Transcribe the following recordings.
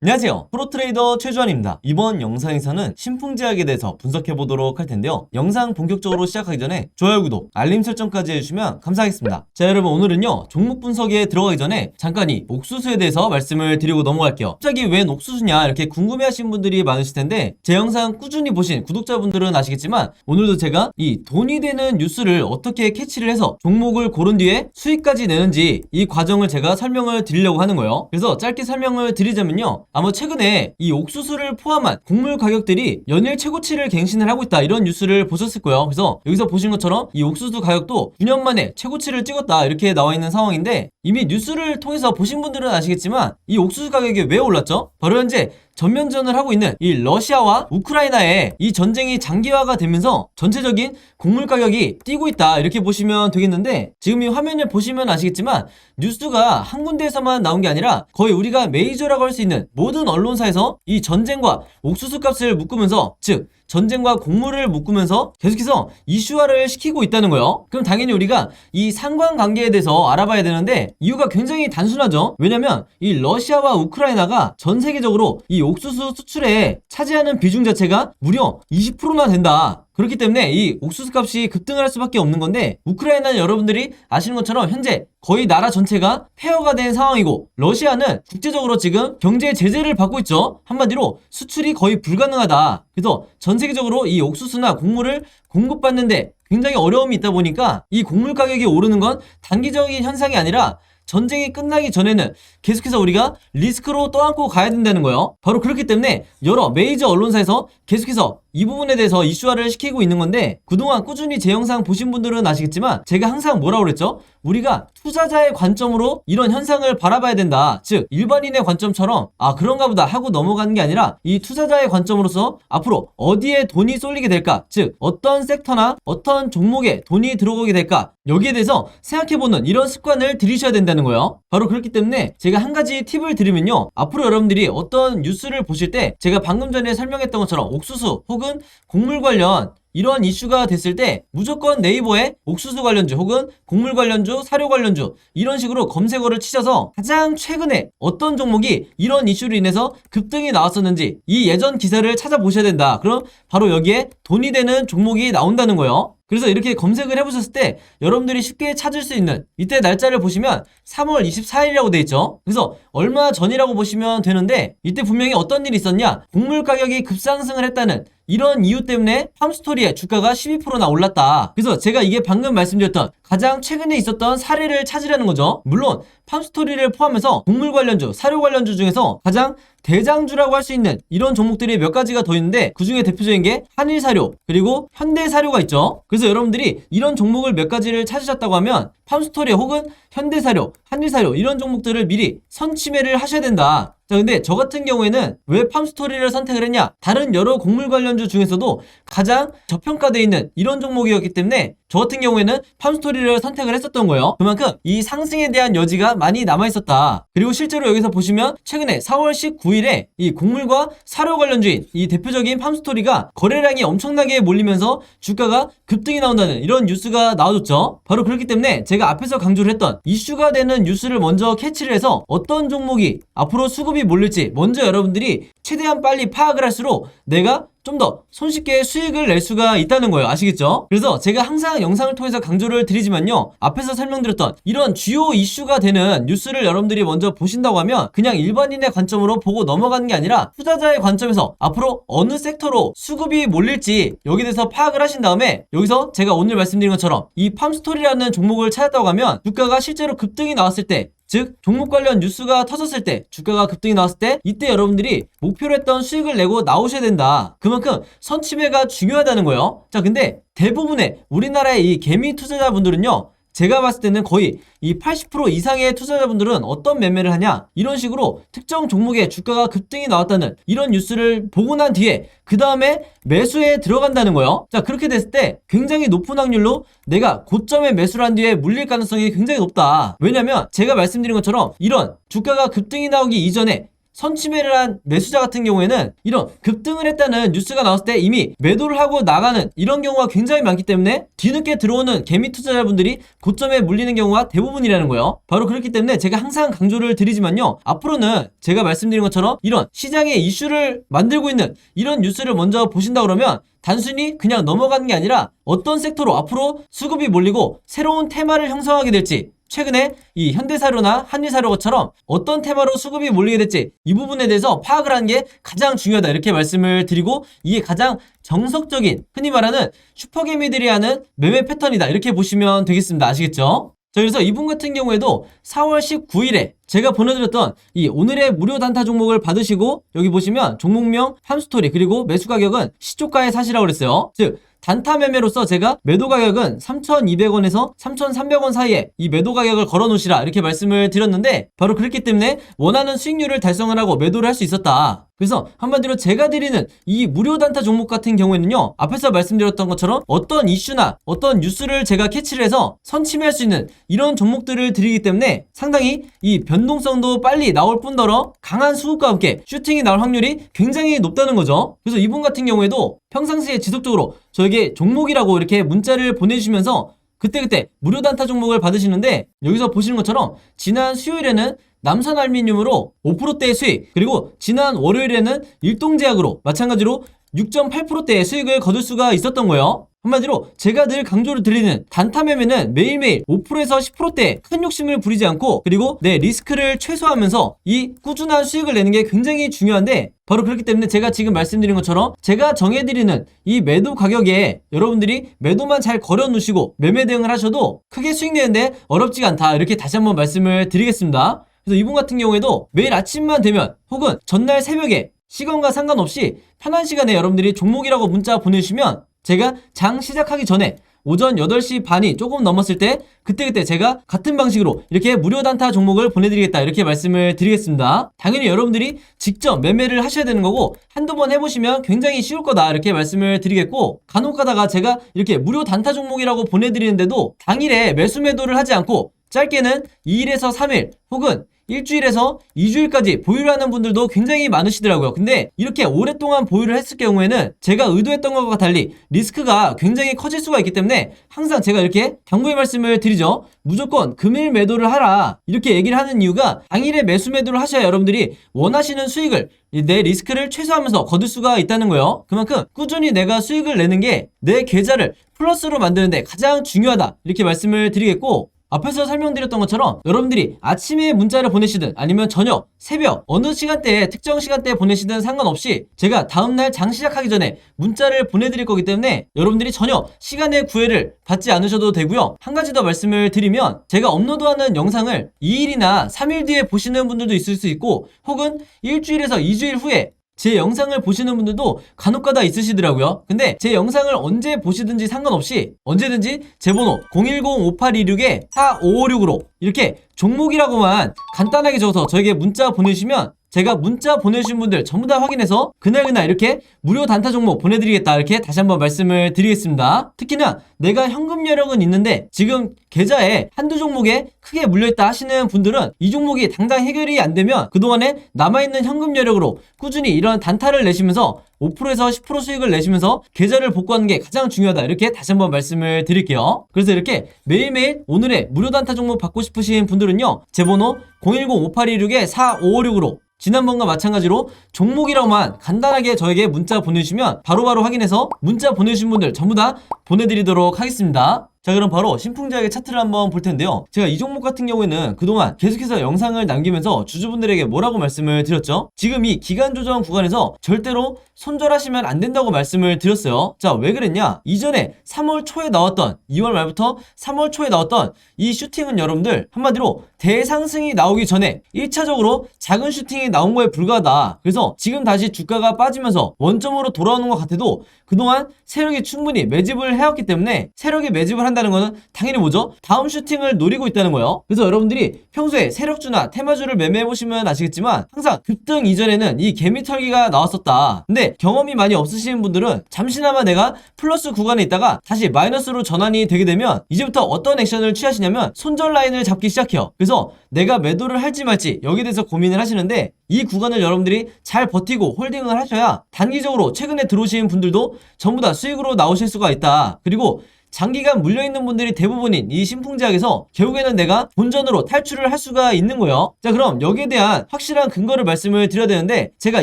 안녕하세요. 프로트레이더 최주환입니다. 이번 영상에서는 신풍제약에 대해서 분석해보도록 할 텐데요. 영상 본격적으로 시작하기 전에 좋아요, 구독, 알림 설정까지 해주시면 감사하겠습니다. 자, 여러분, 오늘은요 종목 분석에 들어가기 전에 잠깐 이 옥수수에 대해서 말씀을 드리고 넘어갈게요. 갑자기 웬 옥수수냐 이렇게 궁금해하신 분들이 많으실 텐데, 제 영상 꾸준히 보신 구독자분들은 아시겠지만 오늘도 제가 이 돈이 되는 뉴스를 어떻게 캐치를 해서 종목을 고른 뒤에 수익까지 내는지 이 과정을 제가 설명을 드리려고 하는 거예요. 그래서 짧게 설명을 드리자면요, 아마 최근에 이 옥수수를 포함한 곡물 가격들이 연일 최고치를 갱신을 하고 있다, 이런 뉴스를 보셨을 거예요. 그래서 여기서 보신 것처럼 이 옥수수 가격도 9년 만에 최고치를 찍었다, 이렇게 나와 있는 상황인데, 이미 뉴스를 통해서 보신 분들은 아시겠지만 이 옥수수 가격이 왜 올랐죠? 바로 현재 전면전을 하고 있는 이 러시아와 우크라이나의 이 전쟁이 장기화가 되면서 전체적인 곡물 가격이 뛰고 있다, 이렇게 보시면 되겠는데, 지금 이 화면을 보시면 아시겠지만 뉴스가 한 군데에서만 나온 게 아니라 거의 우리가 메이저라고 할 수 있는 모든 언론사에서 이 전쟁과 옥수수 값을 묶으면서, 즉 전쟁과 곡물을 묶으면서 계속해서 이슈화를 시키고 있다는 거예요. 그럼 당연히 우리가 이 상관관계에 대해서 알아봐야 되는데, 이유가 굉장히 단순하죠. 왜냐면 이 러시아와 우크라이나가 전 세계적으로 이 옥수수 수출에 차지하는 비중 자체가 무려 20%나 된다. 그렇기 때문에 이 옥수수 값이 급등을 할 수밖에 없는 건데, 우크라이나는 여러분들이 아시는 것처럼 현재 거의 나라 전체가 폐허가 된 상황이고, 러시아는 국제적으로 지금 경제 제재를 받고 있죠. 한마디로 수출이 거의 불가능하다. 그래서 전 세계적으로 이 옥수수나 곡물을 공급받는데 굉장히 어려움이 있다 보니까 이 곡물 가격이 오르는 건 단기적인 현상이 아니라 전쟁이 끝나기 전에는 계속해서 우리가 리스크로 떠안고 가야 된다는 거예요. 바로 그렇기 때문에 여러 메이저 언론사에서 계속해서 이 부분에 대해서 이슈화를 시키고 있는 건데, 그동안 꾸준히 제 영상 보신 분들은 아시겠지만 제가 항상 뭐라고 그랬죠? 우리가 투자자의 관점으로 이런 현상을 바라봐야 된다. 즉 일반인의 관점처럼 그런가 보다 하고 넘어가는 게 아니라, 이 투자자의 관점으로서 앞으로 어디에 돈이 쏠리게 될까, 즉 어떤 섹터나 어떤 종목에 돈이 들어오게 될까, 여기에 대해서 생각해보는 이런 습관을 들이셔야 된다는 거예요. 바로 그렇기 때문에 제가 한 가지 팁을 드리면요, 앞으로 여러분들이 어떤 뉴스를 보실 때 제가 방금 전에 설명했던 것처럼 옥수수 혹은 곡물 관련 이러한 이슈가 됐을 때 무조건 네이버에 옥수수 관련주 혹은 곡물 관련주, 사료 관련주 이런 식으로 검색어를 치셔서 가장 최근에 어떤 종목이 이런 이슈로 인해서 급등이 나왔었는지 이 예전 기사를 찾아보셔야 된다. 그럼 바로 여기에 돈이 되는 종목이 나온다는 거예요. 그래서 이렇게 검색을 해보셨을 때 여러분들이 쉽게 찾을 수 있는, 이때 날짜를 보시면 3월 24일이라고 돼 있죠. 그래서 얼마 전이라고 보시면 되는데, 이때 분명히 어떤 일이 있었냐, 곡물 가격이 급상승을 했다는 이런 이유 때문에 팜스토리의 주가가 12%나 올랐다. 그래서 제가 이게 방금 말씀드렸던 가장 최근에 있었던 사례를 찾으라는 거죠. 물론 팜스토리를 포함해서 곡물 관련주, 사료 관련주 중에서 가장 대장주라고 할 수 있는 이런 종목들이 몇 가지가 더 있는데, 그 중에 대표적인 게 한일사료 그리고 현대사료가 있죠. 그래서 여러분들이 이런 종목을 몇 가지를 찾으셨다고 하면 팜스토리 혹은 현대사료, 한일사료 이런 종목들을 미리 선침해를 하셔야 된다. 자, 근데 저 같은 경우에는 왜 팜스토리를 선택을 했냐, 다른 여러 곡물 관련주 중에서도 가장 저평가되어 있는 이런 종목이었기 때문에 저 같은 경우에는 팜스토리를 선택을 했었던 거예요. 그만큼 이 상승에 대한 여지가 많이 남아있었다. 그리고 실제로 여기서 보시면 최근에 4월 19일에 이 곡물과 사료 관련주인 이 대표적인 팜스토리가 거래량이 엄청나게 몰리면서 주가가 급등이 나온다는 이런 뉴스가 나와줬죠. 바로 그렇기 때문에 제가 앞에서 강조를 했던 이슈가 되는 뉴스를 먼저 캐치를 해서 어떤 종목이 앞으로 수급이 몰릴지 먼저 여러분들이 최대한 빨리 파악을 할수록 내가 좀 더 손쉽게 수익을 낼 수가 있다는 거예요. 아시겠죠? 그래서 제가 항상 영상을 통해서 강조를 드리지만요, 앞에서 설명드렸던 이런 주요 이슈가 되는 뉴스를 여러분들이 먼저 보신다고 하면 그냥 일반인의 관점으로 보고 넘어가는 게 아니라 투자자의 관점에서 앞으로 어느 섹터로 수급이 몰릴지 여기에 대해서 파악을 하신 다음에, 여기서 제가 오늘 말씀드린 것처럼 이 팜스토리라는 종목을 찾았다고 하면 주가가 실제로 급등이 나왔을 때, 즉 종목 관련 뉴스가 터졌을 때, 주가가 급등이 나왔을 때 이때 여러분들이 목표로 했던 수익을 내고 나오셔야 된다. 그만큼 선침해가 중요하다는 거예요. 자, 근데 대부분의 우리나라의 이 개미 투자자분들은요, 제가 봤을 때는 거의 이 80% 이상의 투자자분들은 어떤 매매를 하냐, 이런 식으로 특정 종목의 주가가 급등이 나왔다는 이런 뉴스를 보고 난 뒤에 그 다음에 매수에 들어간다는 거예요. 자, 그렇게 됐을 때 굉장히 높은 확률로 내가 고점에 매수를 한 뒤에 물릴 가능성이 굉장히 높다. 왜냐면 제가 말씀드린 것처럼 이런 주가가 급등이 나오기 이전에 선취매를 한 매수자 같은 경우에는 이런 급등을 했다는 뉴스가 나왔을 때 이미 매도를 하고 나가는 이런 경우가 굉장히 많기 때문에 뒤늦게 들어오는 개미 투자자분들이 고점에 물리는 경우가 대부분이라는 거예요. 바로 그렇기 때문에 제가 항상 강조를 드리지만요, 앞으로는 제가 말씀드린 것처럼 이런 시장의 이슈를 만들고 있는 이런 뉴스를 먼저 보신다 그러면 단순히 그냥 넘어가는 게 아니라 어떤 섹터로 앞으로 수급이 몰리고 새로운 테마를 형성하게 될지, 최근에 이 현대사료나 한일사료처럼 어떤 테마로 수급이 몰리게 될지 이 부분에 대해서 파악을 하는 게 가장 중요하다, 이렇게 말씀을 드리고, 이게 가장 정석적인 흔히 말하는 슈퍼개미들이 하는 매매 패턴이다, 이렇게 보시면 되겠습니다. 아시겠죠? 자, 그래서 이분 같은 경우에도 4월 19일에 제가 보내드렸던 이 오늘의 무료 단타 종목을 받으시고, 여기 보시면 종목명, 함스토리, 그리고 매수 가격은 시초가에 사시라고 그랬어요. 즉 단타 매매로서 제가 매도 가격은 3,200원에서 3,300원 사이에 이 매도 가격을 걸어 놓으시라, 이렇게 말씀을 드렸는데, 바로 그렇기 때문에 원하는 수익률을 달성을 하고 매도를 할 수 있었다. 그래서 한마디로 제가 드리는 이 무료 단타 종목 같은 경우에는요, 앞에서 말씀드렸던 것처럼 어떤 이슈나 어떤 뉴스를 제가 캐치를 해서 선침해할 수 있는 이런 종목들을 드리기 때문에 상당히 이 변동성도 빨리 나올 뿐더러 강한 수급과 함께 슈팅이 나올 확률이 굉장히 높다는 거죠. 그래서 이분 같은 경우에도 평상시에 지속적으로 저에게 종목이라고 이렇게 문자를 보내주시면서 그때그때 무료 단타 종목을 받으시는데, 여기서 보시는 것처럼 지난 수요일에는 남선알미늄으로 5%대의 수익, 그리고 지난 월요일에는 일동제약으로 마찬가지로 6.8%대의 수익을 거둘 수가 있었던 거예요. 한마디로 제가 늘 강조를 드리는 단타 매매는 매일매일 5%에서 10%대의 큰 욕심을 부리지 않고, 그리고 내 리스크를 최소화하면서 이 꾸준한 수익을 내는 게 굉장히 중요한데, 바로 그렇기 때문에 제가 지금 말씀드린 것처럼 제가 정해드리는 이 매도 가격에 여러분들이 매도만 잘 걸어 놓으시고 매매 대응을 하셔도 크게 수익 내는데 어렵지가 않다, 이렇게 다시 한번 말씀을 드리겠습니다. 그래서 이분 같은 경우에도 매일 아침만 되면 혹은 전날 새벽에 시간과 상관없이 편한 시간에 여러분들이 종목이라고 문자 보내주시면 제가 장 시작하기 전에 오전 8시 반이 조금 넘었을 때 그때그때 제가 같은 방식으로 이렇게 무료 단타 종목을 보내드리겠다, 이렇게 말씀을 드리겠습니다. 당연히 여러분들이 직접 매매를 하셔야 되는 거고 한두 번 해보시면 굉장히 쉬울 거다, 이렇게 말씀을 드리겠고, 간혹 가다가 제가 이렇게 무료 단타 종목이라고 보내드리는데도 당일에 매수 매도를 하지 않고 짧게는 2일에서 3일 혹은 일주일에서 2주일까지 보유를 하는 분들도 굉장히 많으시더라고요. 근데 이렇게 오랫동안 보유를 했을 경우에는 제가 의도했던 것과 달리 리스크가 굉장히 커질 수가 있기 때문에 항상 제가 이렇게 당부의 말씀을 드리죠. 무조건 금일 매도를 하라, 이렇게 얘기를 하는 이유가 당일에 매수 매도를 하셔야 여러분들이 원하시는 수익을, 내 리스크를 최소화하면서 거둘 수가 있다는 거예요. 그만큼 꾸준히 내가 수익을 내는 게 내 계좌를 플러스로 만드는데 가장 중요하다, 이렇게 말씀을 드리겠고, 앞에서 설명드렸던 것처럼 여러분들이 아침에 문자를 보내시든 아니면 저녁, 새벽 어느 시간대에 특정 시간대에 보내시든 상관없이 제가 다음날 장 시작하기 전에 문자를 보내드릴 거기 때문에 여러분들이 전혀 시간의 구애를 받지 않으셔도 되고요. 한 가지 더 말씀을 드리면 제가 업로드하는 영상을 2일이나 3일 뒤에 보시는 분들도 있을 수 있고 혹은 일주일에서 2주일 후에 제 영상을 보시는 분들도 간혹가다 있으시더라고요. 근데 제 영상을 언제 보시든지 상관없이 언제든지 제 번호 010-5826-4556으로 이렇게 종목이라고만 간단하게 적어서 저에게 문자 보내주시면 제가 문자 보내주신 분들 전부 다 확인해서 그날그날 이렇게 무료 단타 종목 보내드리겠다, 이렇게 다시 한번 말씀을 드리겠습니다. 특히나 내가 현금 여력은 있는데 지금 계좌에 한두 종목에 크게 물려있다 하시는 분들은 이 종목이 당장 해결이 안 되면 그동안에 남아있는 현금 여력으로 꾸준히 이런 단타를 내시면서 5%에서 10% 수익을 내시면서 계좌를 복구하는 게 가장 중요하다, 이렇게 다시 한번 말씀을 드릴게요. 그래서 이렇게 매일매일 오늘의 무료 단타 종목 받고 싶으신 분들은요, 제 번호 010-5826-4556으로 지난번과 마찬가지로 종목이라고만 간단하게 저에게 문자 보내주시면 바로바로 확인해서 문자 보내주신 분들 전부 다 보내드리도록 하겠습니다. 자, 그럼 바로 신풍제약의 차트를 한번 볼 텐데요. 제가 이 종목 같은 경우에는 그동안 계속해서 영상을 남기면서 주주분들에게 뭐라고 말씀을 드렸죠? 지금 이 기간 조정 구간에서 절대로 손절하시면 안 된다고 말씀을 드렸어요. 자, 왜 그랬냐? 이전에 3월 초에 나왔던 2월 말부터 3월 초에 나왔던 이 슈팅은 여러분들 한마디로 대상승이 나오기 전에 1차적으로 작은 슈팅이 나온 거에 불과하다. 그래서 지금 다시 주가가 빠지면서 원점으로 돌아오는 것 같아도 그동안 세력이 충분히 매집을 해왔기 때문에 세력이 매집을 한다는 거는 당연히 뭐죠? 다음 슈팅을 노리고 있다는 거예요. 그래서 여러분들이 평소에 세력주나 테마주를 매매해보시면 아시겠지만 항상 급등 이전에는 이 개미털기가 나왔었다. 근데 경험이 많이 없으신 분들은 잠시나마 내가 플러스 구간에 있다가 다시 마이너스로 전환이 되게 되면 이제부터 어떤 액션을 취하시냐면 손절 라인을 잡기 시작해요. 그래서 내가 매도를 할지 말지 여기에 대해서 고민을 하시는데 이 구간을 여러분들이 잘 버티고 홀딩을 하셔야 단기적으로 최근에 들어오신 분들도 전부 다 수익으로 나오실 수가 있다. 그리고 장기간 물려있는 분들이 대부분인 이 신풍제약에서 결국에는 내가 본전으로 탈출을 할 수가 있는 거예요. 자, 그럼 여기에 대한 확실한 근거를 말씀을 드려야 되는데 제가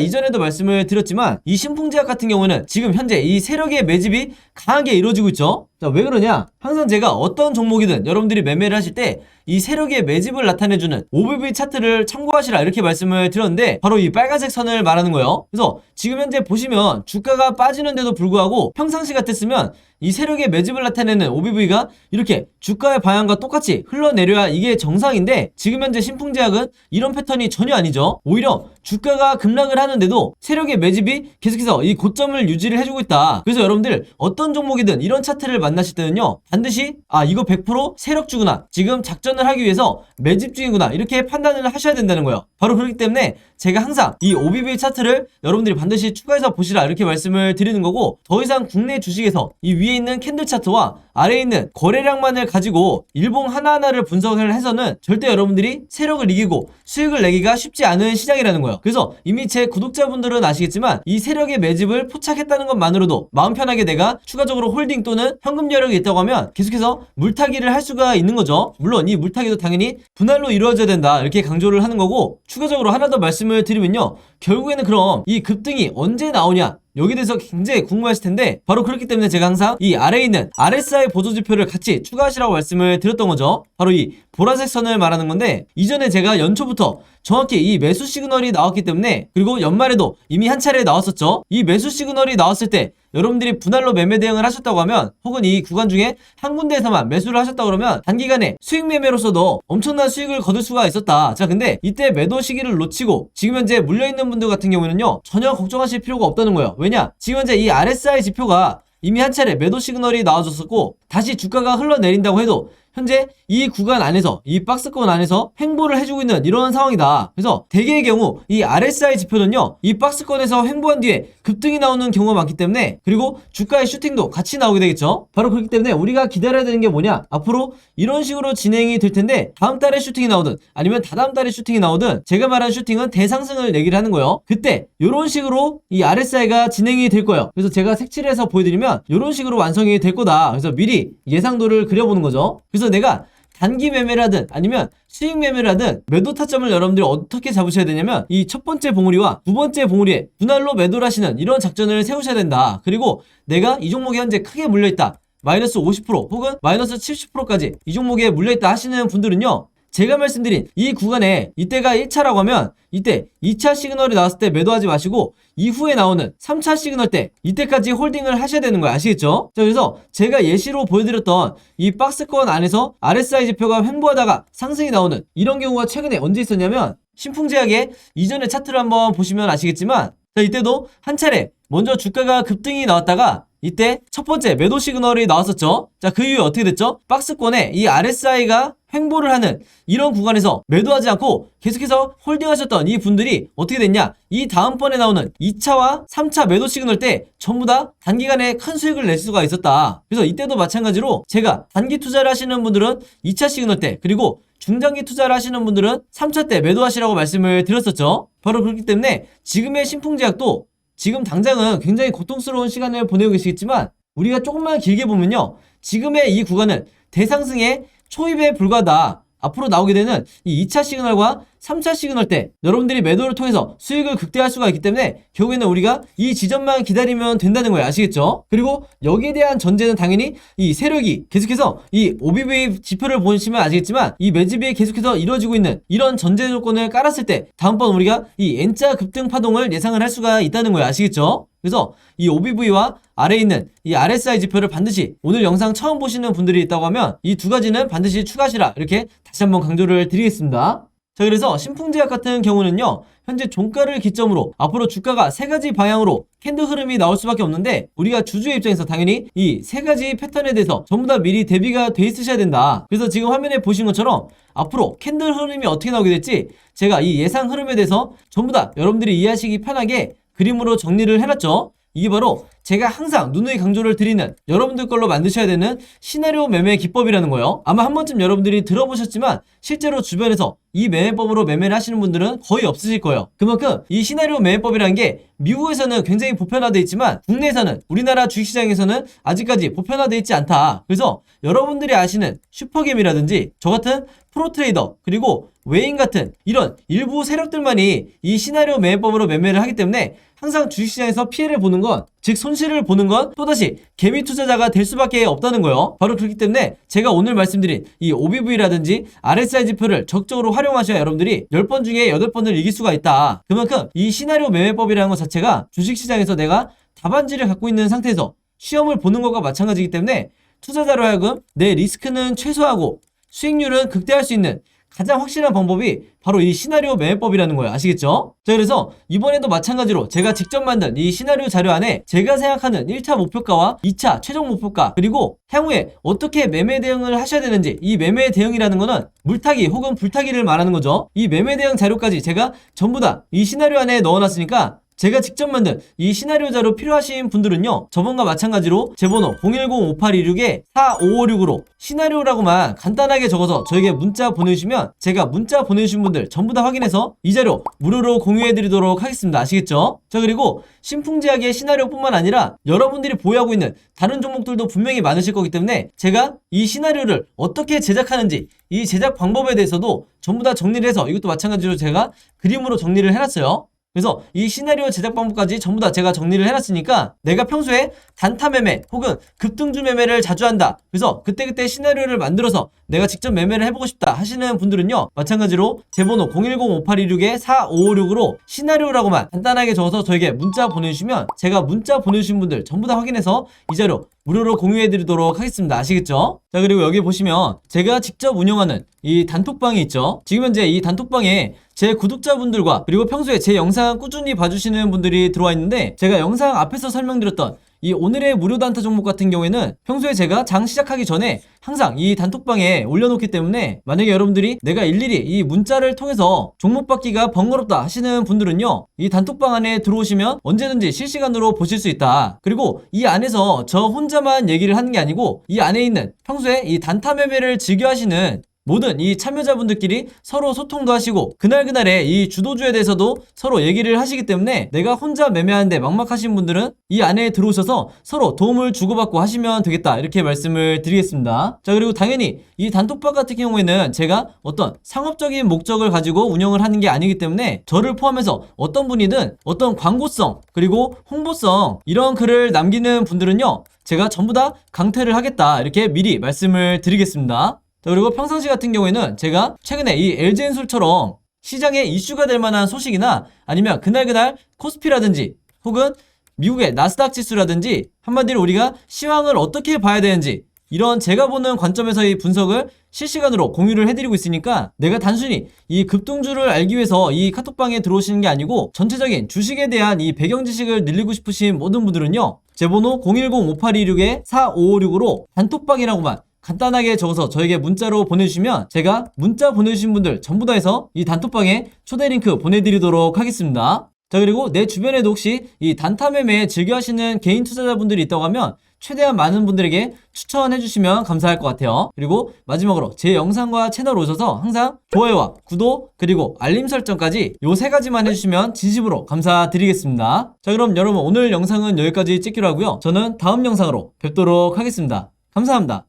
이전에도 말씀을 드렸지만 이 신풍제약 같은 경우는 지금 현재 이 세력의 매집이 강하게 이루어지고 있죠. 자, 왜 그러냐? 항상 제가 어떤 종목이든 여러분들이 매매를 하실 때 이 세력의 매집을 나타내주는 OBV 차트를 참고하시라 이렇게 말씀을 드렸는데 바로 이 빨간색 선을 말하는 거예요. 그래서 지금 현재 보시면 주가가 빠지는데도 불구하고 평상시 같았으면 이 세력의 매집을 나타내는 OBV가 이렇게 주가의 방향과 똑같이 흘러내려야 이게 정상인데 지금 현재 신풍제약은 이런 패턴이 전혀 아니죠. 오히려 주가가 급락을 하는데도 세력의 매집이 계속해서 이 고점을 유지를 해주고 있다. 그래서 여러분들 어떤 종목이든 이런 차트를 만나실 때는요 반드시 이거 100% 세력주구나, 지금 작전을 하기 위해서 매집 중이구나 이렇게 판단을 하셔야 된다는 거예요. 바로 그렇기 때문에 제가 항상 이 OBV 차트를 여러분들이 반드시 추가해서 보시라 이렇게 말씀을 드리는 거고, 더 이상 국내 주식에서 이 위에 있는 캔들 차트와 아래에 있는 거래량만을 가지고 일봉 하나하나를 분석을 해서는 절대 여러분들이 세력을 이기고 수익을 내기가 쉽지 않은 시장이라는 거예요. 그래서 이미 제 구독자분들은 아시겠지만 이 세력의 매집을 포착했다는 것만으로도 마음 편하게 내가 추가적으로 홀딩 또는 현금 여력이 있다고 하면 계속해서 물타기를 할 수가 있는 거죠. 물론 이 물타기도 당연히 분할로 이루어져야 된다 이렇게 강조를 하는 거고, 추가적으로 하나 더 말씀을 드리면요, 결국에는 그럼 이 급등이 언제 나오냐 여기에 대해서 굉장히 궁금하실 텐데 바로 그렇기 때문에 제가 항상 이 아래에 있는 RSI 보조지표를 같이 추가하시라고 말씀을 드렸던 거죠. 바로 이 보라색 선을 말하는 건데 이전에 제가 연초부터 정확히 이 매수 시그널이 나왔기 때문에, 그리고 연말에도 이미 한 차례 나왔었죠. 이 매수 시그널이 나왔을 때 여러분들이 분할로 매매 대응을 하셨다고 하면, 혹은 이 구간 중에 한 군데에서만 매수를 하셨다고 그러면 단기간에 수익 매매로서도 엄청난 수익을 거둘 수가 있었다. 자, 근데 이때 매도 시기를 놓치고 지금 현재 물려있는 분들 같은 경우는요 전혀 걱정하실 필요가 없다는 거예요. 왜냐? 지금 현재 이 RSI 지표가 이미 한 차례 매도 시그널이 나와줬었고 다시 주가가 흘러내린다고 해도 현재 이 구간 안에서, 이 박스권 안에서 횡보를 해주고 있는 이런 상황이다. 그래서 대개의 경우 이 RSI 지표는요 이 박스권에서 횡보한 뒤에 급등이 나오는 경우가 많기 때문에, 그리고 주가의 슈팅도 같이 나오게 되겠죠. 바로 그렇기 때문에 우리가 기다려야 되는 게 뭐냐, 앞으로 이런 식으로 진행이 될 텐데 다음 달에 슈팅이 나오든 아니면 다다음 달에 슈팅이 나오든 제가 말한 슈팅은 대상승을 얘기를 하는 거예요. 그때 이런 식으로 이 RSI가 진행이 될 거예요. 그래서 제가 색칠을 해서 보여드리면 이런 식으로 완성이 될 거다. 그래서 미리 예상도를 그려보는 거죠. 그래서 내가 단기 매매라든 아니면 수익 매매라든 매도 타점을 여러분들이 어떻게 잡으셔야 되냐면 이 첫 번째 봉우리와 두 번째 봉우리에 분할로 매도를 하시는 이런 작전을 세우셔야 된다. 그리고 내가 이 종목이 현재 크게 물려있다, 마이너스 50% 혹은 마이너스 70%까지 이 종목에 물려있다 하시는 분들은요, 제가 말씀드린 이 구간에 이때가 1차라고 하면 이때 2차 시그널이 나왔을 때 매도하지 마시고 이후에 나오는 3차 시그널 때 이때까지 홀딩을 하셔야 되는 거야. 아시겠죠? 자, 그래서 제가 예시로 보여드렸던 이 박스권 안에서 RSI 지표가 횡보하다가 상승이 나오는 이런 경우가 최근에 언제 있었냐면 신풍제약의 이전의 차트를 한번 보시면 아시겠지만, 자, 이때도 한 차례 먼저 주가가 급등이 나왔다가 이때 첫 번째 매도 시그널이 나왔었죠. 자, 그 이후에 어떻게 됐죠? 박스권에 이 RSI가 횡보를 하는 이런 구간에서 매도하지 않고 계속해서 홀딩하셨던 이 분들이 어떻게 됐냐, 이 다음번에 나오는 2차와 3차 매도 시그널 때 전부 다 단기간에 큰 수익을 낼 수가 있었다. 그래서 이때도 마찬가지로 제가 단기 투자를 하시는 분들은 2차 시그널 때, 그리고 중장기 투자를 하시는 분들은 3차 때 매도하시라고 말씀을 드렸었죠. 바로 그렇기 때문에 지금의 신풍제약도 지금 당장은 굉장히 고통스러운 시간을 보내고 계시겠지만 우리가 조금만 길게 보면요, 지금의 이 구간은 대상승의 초입에 불과하다. 앞으로 나오게 되는 이 2차 시그널과 3차 시그널 때 여러분들이 매도를 통해서 수익을 극대화할 수가 있기 때문에 결국에는 우리가 이 지점만 기다리면 된다는 거예요. 아시겠죠? 그리고 여기에 대한 전제는 당연히 이 세력이 계속해서 이 OBV 지표를 보시면 아시겠지만 이 매집이 계속해서 이루어지고 있는 이런 전제 조건을 깔았을 때 다음번 우리가 이 N자 급등 파동을 예상을 할 수가 있다는 거예요. 아시겠죠? 그래서 이 OBV와 아래에 있는 이 RSI 지표를 반드시 오늘 영상 처음 보시는 분들이 있다고 하면 이 두 가지는 반드시 추가하시라 이렇게 다시 한번 강조를 드리겠습니다. 자, 그래서 신풍제약 같은 경우는요 현재 종가를 기점으로 앞으로 주가가 세 가지 방향으로 캔들 흐름이 나올 수밖에 없는데 우리가 주주의 입장에서 당연히 이 세 가지 패턴에 대해서 전부 다 미리 대비가 돼 있으셔야 된다. 그래서 지금 화면에 보신 것처럼 앞으로 캔들 흐름이 어떻게 나오게 될지 제가 이 예상 흐름에 대해서 전부 다 여러분들이 이해하시기 편하게 그림으로 정리를 해놨죠. 이게 바로 제가 항상 누누이 강조를 드리는 여러분들 걸로 만드셔야 되는 시나리오 매매 기법이라는 거예요. 아마 한 번쯤 여러분들이 들어보셨지만 실제로 주변에서 이 매매법으로 매매를 하시는 분들은 거의 없으실 거예요. 그만큼 이 시나리오 매매법이라는 게 미국에서는 굉장히 보편화되어 있지만 국내에서는 우리나라 주식시장에서는 아직까지 보편화되어 있지 않다. 그래서 여러분들이 아시는 슈퍼겜이라든지 저 같은 프로트레이더 그리고 외인 같은 이런 일부 세력들만이 이 시나리오 매매법으로 매매를 하기 때문에 항상 주식시장에서 피해를 보는 건, 즉 손실을 보는 건 또다시 개미 투자자가 될 수밖에 없다는 거예요. 바로 그렇기 때문에 제가 오늘 말씀드린 이 OBV라든지 RSI 지표를 적극적으로 활용하셔야 여러분들이 10번 중에 8번을 이길 수가 있다. 그만큼 이 시나리오 매매법이라는 것 자체가 주식시장에서 내가 답안지를 갖고 있는 상태에서 시험을 보는 것과 마찬가지이기 때문에 투자자로 하여금 내 리스크는 최소화하고 수익률은 극대화할 수 있는 가장 확실한 방법이 바로 이 시나리오 매매법이라는 거예요. 아시겠죠? 자, 그래서 이번에도 마찬가지로 제가 직접 만든 이 시나리오 자료 안에 제가 생각하는 1차 목표가와 2차 최종 목표가 그리고 향후에 어떻게 매매 대응을 하셔야 되는지 이 매매 대응이라는 거는 물타기 혹은 불타기를 말하는 거죠. 이 매매 대응 자료까지 제가 전부 다 이 시나리오 안에 넣어놨으니까 제가 직접 만든 이 시나리오 자료 필요하신 분들은요 저번과 마찬가지로 제 번호 010-5826-4556으로 시나리오라고만 간단하게 적어서 저에게 문자 보내주시면 제가 문자 보내주신 분들 전부 다 확인해서 이 자료 무료로 공유해드리도록 하겠습니다. 아시겠죠? 자, 그리고 신풍제약의 시나리오뿐만 아니라 여러분들이 보유하고 있는 다른 종목들도 분명히 많으실 거기 때문에 제가 이 시나리오를 어떻게 제작하는지 이 제작 방법에 대해서도 전부 다 정리를 해서 이것도 마찬가지로 제가 그림으로 정리를 해놨어요. 그래서 이 시나리오 제작 방법까지 전부 다 제가 정리를 해놨으니까 내가 평소에 단타 매매 혹은 급등주 매매를 자주 한다. 그래서 그때그때 시나리오를 만들어서 내가 직접 매매를 해보고 싶다 하시는 분들은요 마찬가지로 제 번호 010-5826-4556으로 시나리오라고만 간단하게 적어서 저에게 문자 보내주시면 제가 문자 보내주신 분들 전부 다 확인해서 이 자료 무료로 공유해드리도록 하겠습니다. 아시겠죠? 자, 그리고 여기 보시면 제가 직접 운영하는 이 단톡방이 있죠. 지금 현재 이 단톡방에 제 구독자분들과 그리고 평소에 제 영상 꾸준히 봐주시는 분들이 들어와 있는데 제가 영상 앞에서 설명드렸던 이 오늘의 무료 단타 종목 같은 경우에는 평소에 제가 장 시작하기 전에 항상 이 단톡방에 올려놓기 때문에 만약에 여러분들이 내가 일일이 이 문자를 통해서 종목 받기가 번거롭다 하시는 분들은요 이 단톡방 안에 들어오시면 언제든지 실시간으로 보실 수 있다. 그리고 이 안에서 저 혼자만 얘기를 하는 게 아니고 이 안에 있는 평소에 이 단타 매매를 즐겨 하시는 모든 이 참여자분들끼리 서로 소통도 하시고 그날그날의 이 주도주에 대해서도 서로 얘기를 하시기 때문에 내가 혼자 매매하는데 막막하신 분들은 이 안에 들어오셔서 서로 도움을 주고받고 하시면 되겠다 이렇게 말씀을 드리겠습니다. 자, 그리고 당연히 이 단톡방 같은 경우에는 제가 어떤 상업적인 목적을 가지고 운영을 하는 게 아니기 때문에 저를 포함해서 어떤 분이든 어떤 광고성 그리고 홍보성 이런 글을 남기는 분들은요 제가 전부 다 강퇴를 하겠다 이렇게 미리 말씀을 드리겠습니다. 자, 그리고 평상시 같은 경우에는 제가 최근에 이 LG엔솔처럼 시장에 이슈가 될 만한 소식이나 아니면 그날그날 코스피라든지 혹은 미국의 나스닥 지수라든지 한마디로 우리가 시황을 어떻게 봐야 되는지 이런 제가 보는 관점에서의 분석을 실시간으로 공유를 해드리고 있으니까 내가 단순히 이 급등주를 알기 위해서 이 카톡방에 들어오시는 게 아니고 전체적인 주식에 대한 이 배경 지식을 늘리고 싶으신 모든 분들은요 제 번호 010-5826-4556으로 단톡방이라고만 간단하게 적어서 저에게 문자로 보내주시면 제가 문자 보내주신 분들 전부 다 해서 이 단톡방에 초대 링크 보내드리도록 하겠습니다. 자, 그리고 내 주변에도 혹시 이 단타 매매 즐겨 하시는 개인 투자자분들이 있다고 하면 최대한 많은 분들에게 추천해 주시면 감사할 것 같아요. 그리고 마지막으로 제 영상과 채널 오셔서 항상 좋아요와 구독 그리고 알림 설정까지 요 3가지만 해주시면 진심으로 감사드리겠습니다. 자, 그럼 여러분 오늘 영상은 여기까지 찍기로 하고요. 저는 다음 영상으로 뵙도록 하겠습니다. 감사합니다.